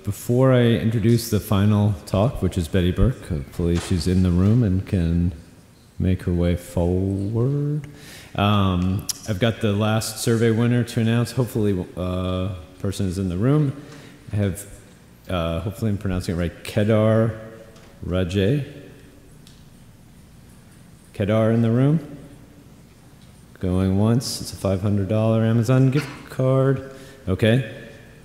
before I introduce the final talk, which is Betty Burke, hopefully she's in the room and can make her way forward. I've got the last survey winner to announce. Hopefully person is in the room. I have, hopefully I'm pronouncing it right, Kedar Rajay. Kedar in the room? Going once. It's a $500 Amazon gift card. Okay.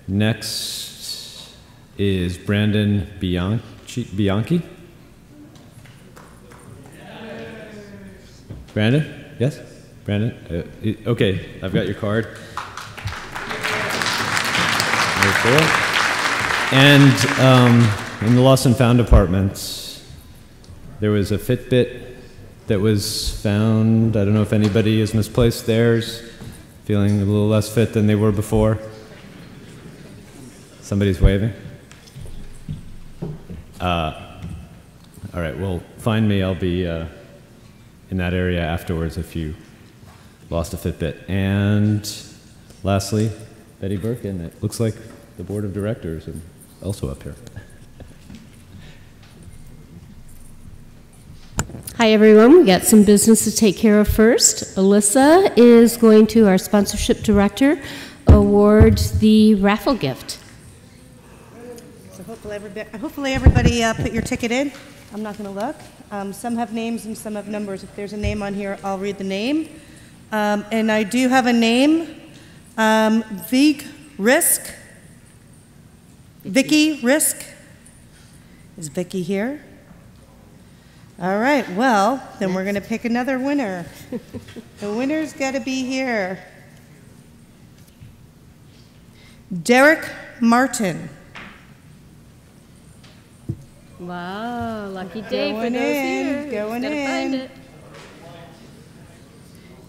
Next is Brandon Bianchi. Brandon? Yes? Brandon? Okay, I've got your card. Very cool. And in the Lost and Found department, there was a Fitbit that was found. I don't know if anybody has misplaced theirs, feeling a little less fit than they were before. Somebody's waving. All right, well, find me. I'll be in that area afterwards if you lost a Fitbit. And lastly, Betty Burke, and it looks like the board of directors and also up here. Hi everyone, we got some business to take care of first. Alyssa is going to, our sponsorship director, award the raffle gift. So hopefully everybody put your ticket in. I'm not going to look. Some have names and some have numbers. If there's a name on here, I'll read the name. And I do have a name, Vig Risk. Vicky Risk. Is Vicky here? All right, well, then we're going to pick another winner. The winner's got to be here. Derek Martin. Wow, lucky day for Going those in, here. going Just gotta find in. it.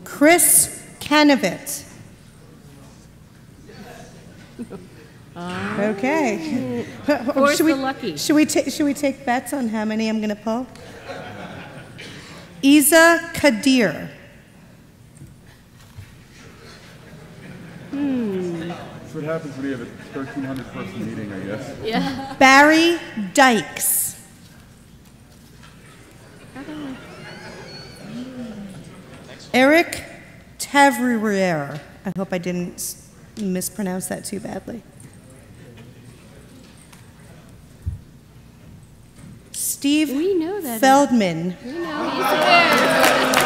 Chris Canavitt. Okay. Four's the lucky. Should we take bets on how many I'm going to pull? Isa Kadir. That's what happens when you have a 1,300 person meeting, I guess. Yeah. Barry Dykes. Eric Tavrier. I hope I didn't mispronounce that too badly. Steve We know that. Feldman. We know he's there.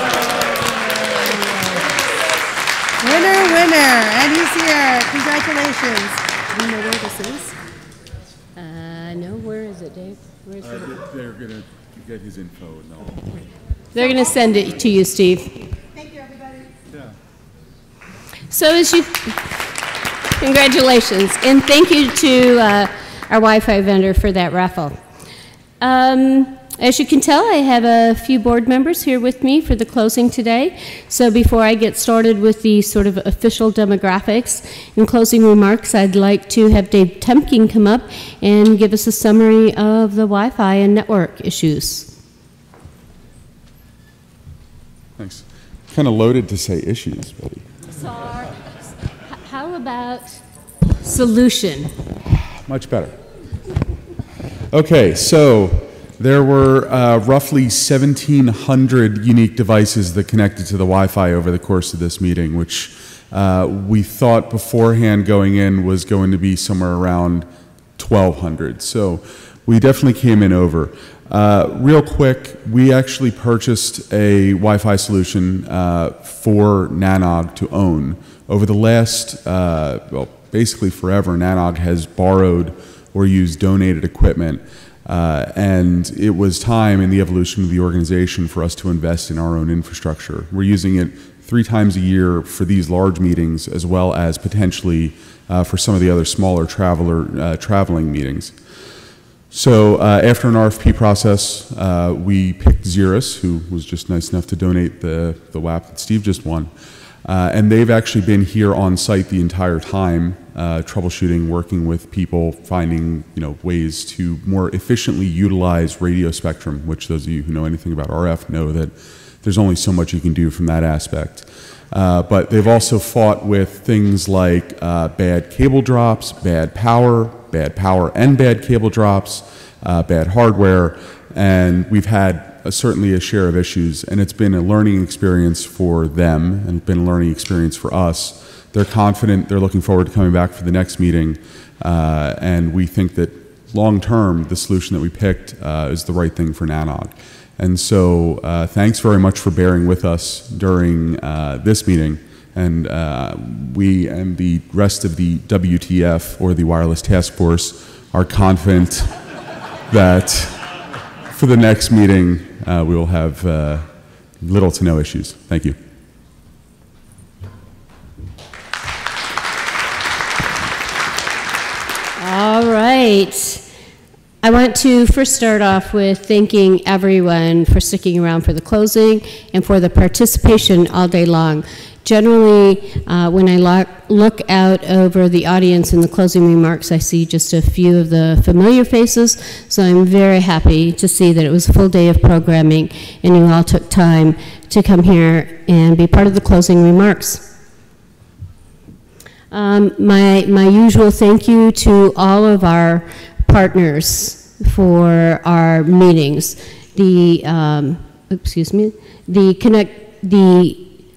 Winner, and he's here. Congratulations. Do you know where this is? No, where is it, Dave? Where's it? They're going to get his info and all. They're going to send it to you, Steve. Thank you, everybody. Yeah. So as you, congratulations, and thank you to our Wi-Fi vendor for that raffle. As you can tell, I have a few board members here with me for the closing today. So before I get started with the sort of official demographics and closing remarks, I'd like to have Dave Temkin come up and give us a summary of the Wi-Fi and network issues. Thanks. Kind of loaded to say issues, Betty. Sorry. How about solution? Much better. Okay, so there were roughly 1,700 unique devices that connected to the Wi-Fi over the course of this meeting, which we thought beforehand going in was going to be somewhere around 1,200. So we definitely came in over. Real quick, we actually purchased a Wi-Fi solution for NANOG to own. Over the last, well, basically forever, NANOG has borrowed or used donated equipment. And it was time in the evolution of the organization for us to invest in our own infrastructure. We're using it 3 times a year for these large meetings, as well as potentially for some of the other smaller traveling meetings. So after an RFP process, we picked Xeris, who was just nice enough to donate the WAP that Steve just won. And they've actually been here on site the entire time, troubleshooting, working with people, finding ways to more efficiently utilize radio spectrum, which those of you who know anything about RF know that there's only so much you can do from that aspect. But they've also fought with things like bad cable drops, bad power, bad power and bad cable drops, bad hardware, and we've had certainly a share of issues, and it's been a learning experience for them and been a learning experience for us. They're confident, they're looking forward to coming back for the next meeting, and we think that long-term, the solution that we picked is the right thing for NANOG. And so thanks very much for bearing with us during this meeting, and we and the rest of the WTF, or the Wireless Task Force, are confident that for the next meeting we will have little to no issues. Thank you. All right. I want to first start off with thanking everyone for sticking around for the closing and for the participation all day long. Generally, when I look out over the audience in the closing remarks, I see just a few of the familiar faces, so I'm very happy to see that it was a full day of programming and you all took time to come here and be part of the closing remarks. My usual thank you to all of our partners for our meetings. The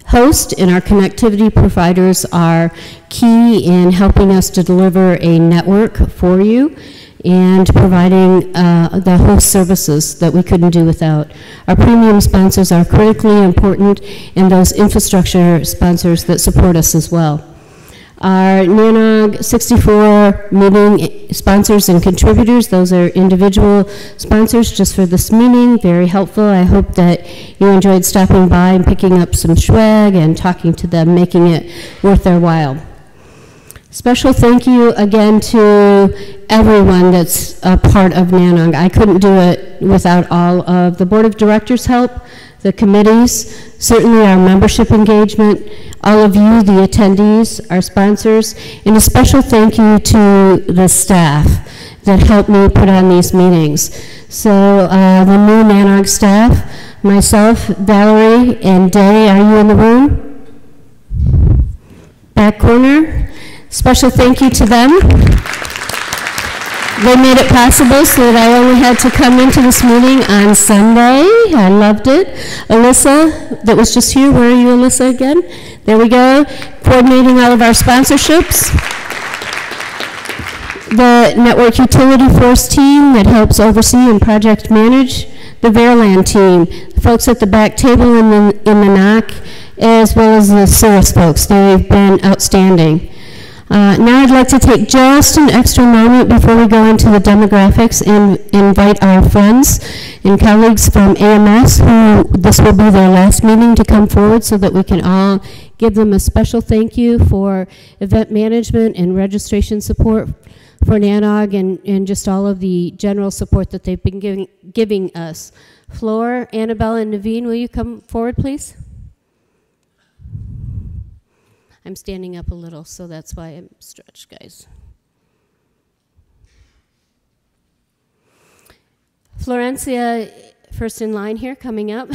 host and our connectivity providers are key in helping us to deliver a network for you and providing the host services that we couldn't do without. Our premium sponsors are critically important, and those infrastructure sponsors that support us as well. Our NANOG 64 meeting sponsors and contributors, those are individual sponsors just for this meeting, very helpful. I hope that you enjoyed stopping by and picking up some swag and talking to them, making it worth their while. Special thank you again to everyone that's a part of NANOG. I couldn't do it without all of the board of directors' help, the committees, certainly our membership engagement, all of you, the attendees, our sponsors, and a special thank you to the staff that helped me put on these meetings. So the new NANOG staff, myself, Valerie, and Day, are you in the room? Back corner. Special thank you to them. They made it possible so that I only had to come into this meeting on Sunday. I loved it. Alyssa, that was just here. Where are you, Alyssa, again? There we go. Coordinating all of our sponsorships. The Network Utility Force team that helps oversee and project manage. The Vereland team, the folks at the back table in the NOC, as well as the Cirrus folks. They've been outstanding. Now I'd like to take just an extra moment before we go into the demographics and invite our friends and colleagues from AMS, who this will be their last meeting, to come forward so that we can all give them a special thank you for event management and registration support for NANOG and just all of the general support that they've been giving us. Flor, Annabelle, and Naveen, will you come forward, please? I'm standing up a little, so that's why I'm stretched, guys. Florencia, first in line here, coming up,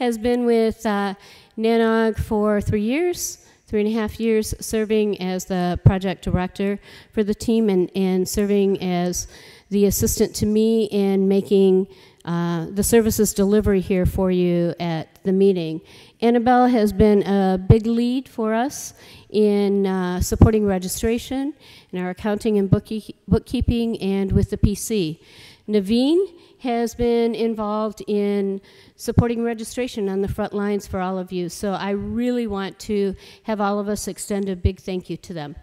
has been with NANOG for 3.5 years, serving as the project director for the team and serving as the assistant to me in making the services delivery here for you at the meeting. Annabelle has been a big lead for us in supporting registration in our accounting and bookkeeping and with the PC. Naveen has been involved in supporting registration on the front lines for all of you. So I really want to have all of us extend a big thank you to them.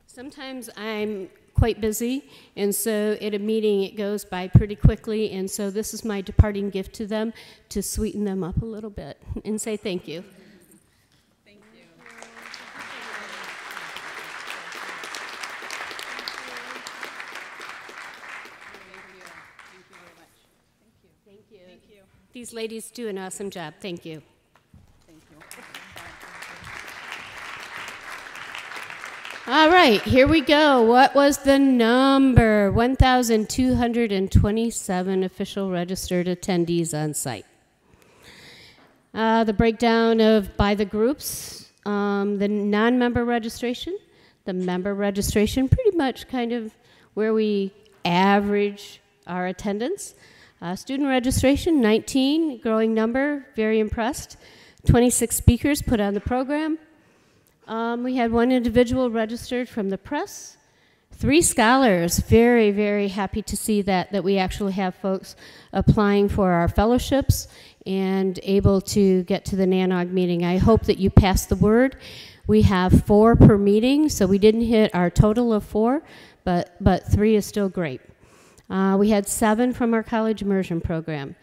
Sometimes I'm quite busy, and so at a meeting it goes by pretty quickly, and so this is my departing gift to them to sweeten them up a little bit and say thank you. Thank you. Thank you very much. Thank you. Thank you. These ladies do an awesome job. Thank you. Thank you. All right, here we go. What was the number? 1,227 official registered attendees on site. The breakdown of by the groups, the non-member registration, the member registration, pretty much kind of where we average our attendance. Student registration, 19, growing number, very impressed. 26 speakers put on the program. We had one individual registered from the press, 3 scholars. Very, very happy to see that we actually have folks applying for our fellowships and able to get to the NANOG meeting. I hope that you pass the word. We have 4 per meeting, so we didn't hit our total of 4, but 3 is still great. We had 7 from our college immersion program.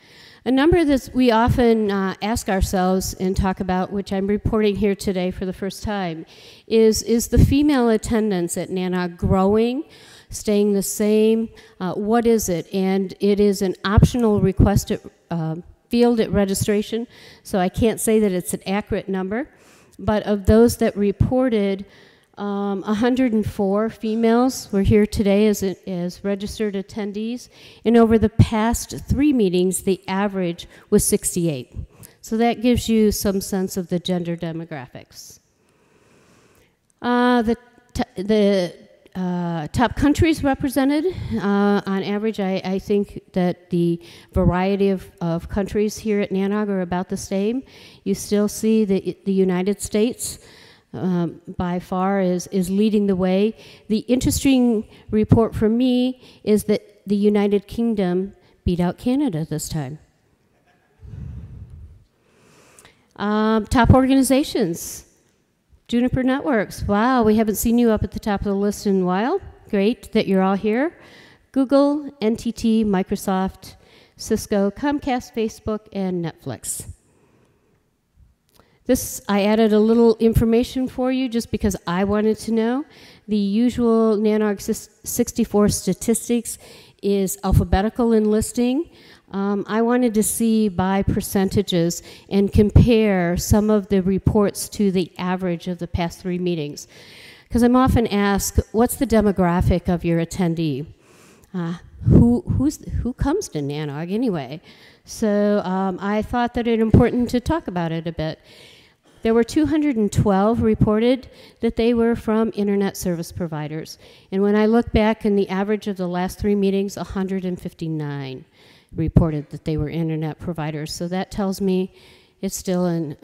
A number that we often ask ourselves and talk about, which I'm reporting here today for the first time, is the female attendance at NANOG growing, staying the same? What is it? And it is an optional request field at registration, so I can't say that it's an accurate number, but of those that reported, 104 females were here today as registered attendees, and over the past 3 meetings, the average was 68. So that gives you some sense of the gender demographics. The top countries represented, on average, I think that the variety of countries here at NANOG are about the same. You still see the United States by far is leading the way. The interesting report for me is that the United Kingdom beat out Canada this time. Top organizations. Juniper Networks. Wow, we haven't seen you up at the top of the list in a while. Great that you're all here. Google, NTT, Microsoft, Cisco, Comcast, Facebook, and Netflix. This, I added a little information for you just because I wanted to know. The usual NANOG 64 statistics is alphabetical in listing. I wanted to see by percentages and compare some of the reports to the average of the past 3 meetings. Because I'm often asked, what's the demographic of your attendee? Who comes to NANOG anyway? So I thought that it was important to talk about it a bit. There were 212 reported that they were from internet service providers. And when I look back in the average of the last 3 meetings, 159 reported that they were internet providers. So that tells me it's still an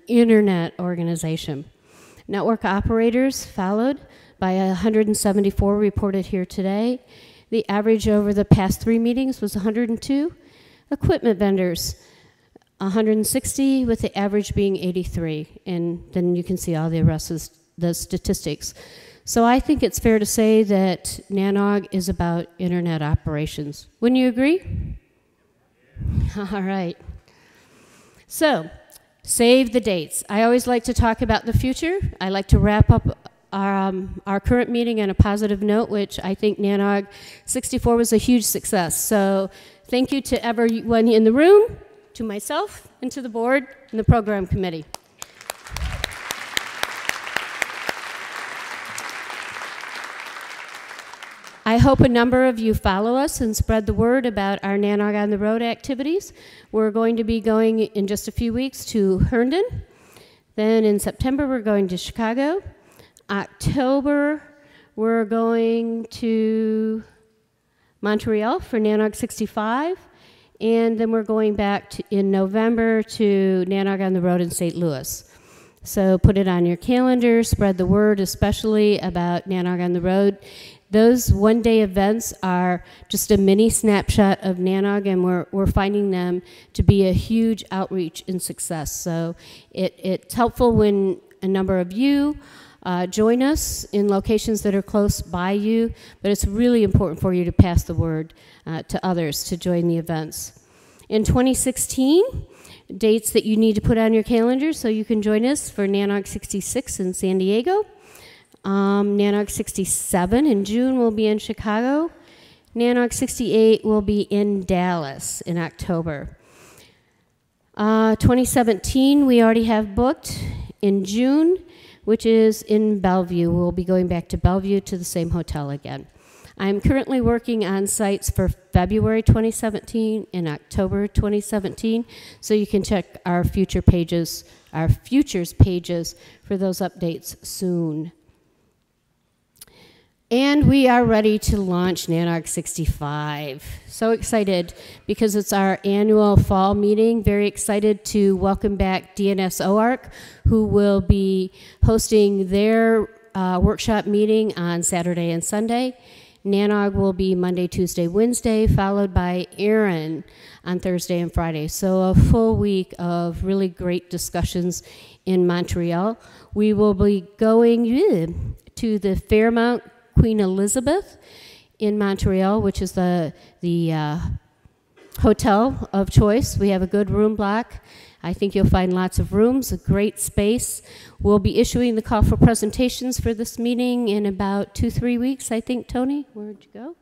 internet organization. Network operators followed by 174 reported here today. The average over the past 3 meetings was 102. Equipment vendors, 160, with the average being 83. And then you can see all the rest of the statistics. So I think it's fair to say that NANOG is about internet operations. Wouldn't you agree? All right. So, save the dates. I always like to talk about the future. I like to wrap up our current meeting on a positive note, which I think NANOG 64 was a huge success. So thank you to everyone in the room, to myself, and to the board and the program committee. I hope a number of you follow us and spread the word about our NANOG on the Road activities. We're going to be going in just a few weeks to Herndon. Then in September, we're going to Chicago. October, we're going to Montreal for NANOG 65. And then we're going back in November to NANOG on the Road in St. Louis. So put it on your calendar, spread the word, especially about NANOG on the Road. Those one-day events are just a mini snapshot of NANOG, and we're finding them to be a huge outreach and success. So it's helpful when a number of you join us in locations that are close by you, but it's really important for you to pass the word to others to join the events. In 2016, dates that you need to put on your calendar so you can join us for NANOG 66 in San Diego. NANOG 67 in June will be in Chicago. NANOG 68 will be in Dallas in October. 2017 we already have booked. In June which is in Bellevue. We'll be going back to Bellevue to the same hotel again. I'm currently working on sites for February 2017 and October 2017, so you can check our futures pages for those updates soon. And we are ready to launch NANOG 65. So excited because it's our annual fall meeting. Very excited to welcome back DNS OARC, who will be hosting their workshop meeting on Saturday and Sunday. NANOG will be Monday, Tuesday, Wednesday, followed by Aaron on Thursday and Friday. So a full week of really great discussions in Montreal. We will be going to the Fairmount Queen Elizabeth in Montreal, which is the hotel of choice. We have a good room block. I think you'll find lots of rooms, a great space. We'll be issuing the call for presentations for this meeting in about 2-3 weeks, I think, Tony. Where'd you go?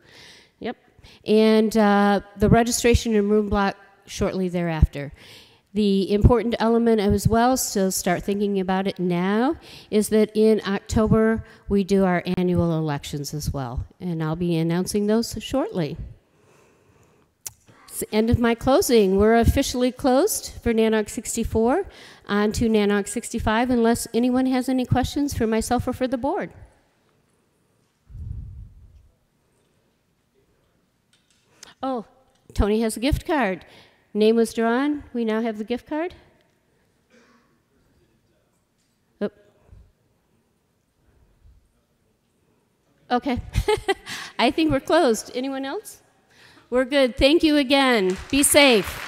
Yep. And the registration and room block shortly thereafter. The important element as well, so start thinking about it now, is that in October we do our annual elections as well, and I'll be announcing those shortly. It's the end of my closing. We're officially closed for NANOG 64. On to NANOG 65, unless anyone has any questions for myself or for the board. Oh, Tony has a gift card. Name was drawn. We now have the gift card. Oh. Okay. I think we're closed. Anyone else? We're good. Thank you again. Be safe.